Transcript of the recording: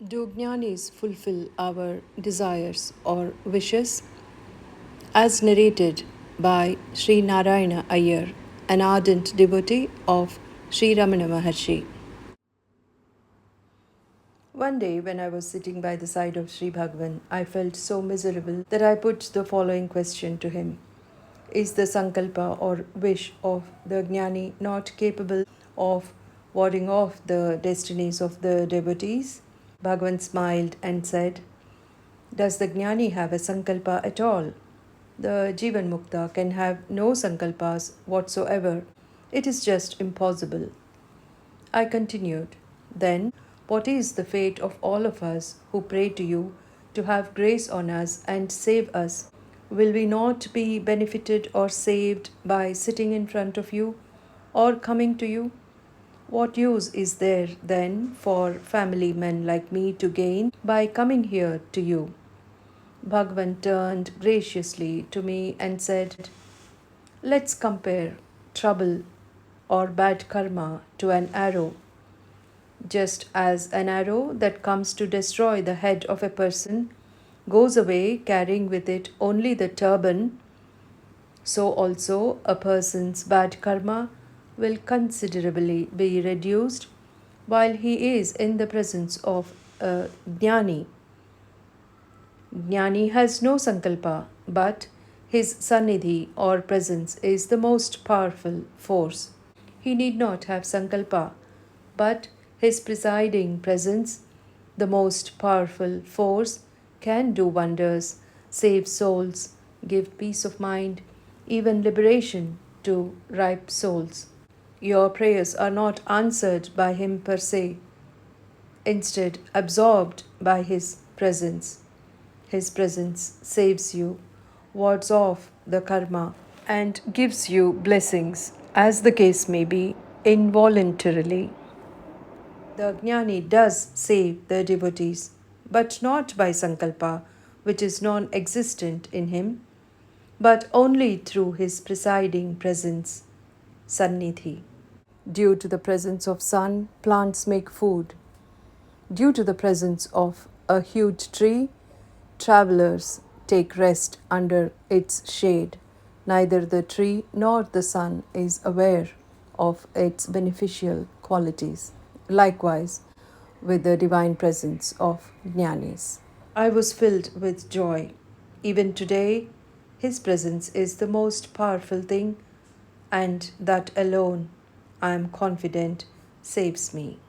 Do jnanis fulfill our desires or wishes? As narrated by Sri Narayana Iyer, an ardent devotee of Sri Ramana Maharshi. One day, when I was sitting by the side of Sri Bhagavan, I felt so miserable that I put the following question to him. Is the sankalpa or wish of the jnani not capable of warding off the destinies of the devotees? Bhagavan smiled and said, does the jnani have a sankalpa at all? The Jivan Mukta can have no sankalpas whatsoever. It is just impossible. I continued, then what is the fate of all of us who pray to you to have grace on us and save us? Will we not be benefited or saved by sitting in front of you or coming to you? What use is there then for family men like me to gain by coming here to you? Bhagavan turned graciously to me and said, let's compare trouble or bad karma to an arrow. Just as an arrow that comes to destroy the head of a person goes away carrying with it only the turban, so also a person's bad karma will considerably be reduced while he is in the presence of a jnani. Jnani has no sankalpa, but his sannidhi or presence is the most powerful force. He need not have sankalpa, but his presiding presence, the most powerful force, can do wonders, save souls, give peace of mind, even liberation to ripe souls. Your prayers are not answered by him per se, instead, absorbed by his presence. His presence saves you, wards off the karma, and gives you blessings, as the case may be, involuntarily. The jnani does save the devotees, but not by sankalpa, which is non existent in him, but only through his presiding presence, sannidhi. Due to the presence of sun, plants make food. Due to the presence of a huge tree, travelers take rest under its shade. Neither the tree nor the sun is aware of its beneficial qualities. Likewise, with the divine presence of jnanis. I was filled with joy. Even today, his presence is the most powerful thing, and that alone, I am confident, saves me.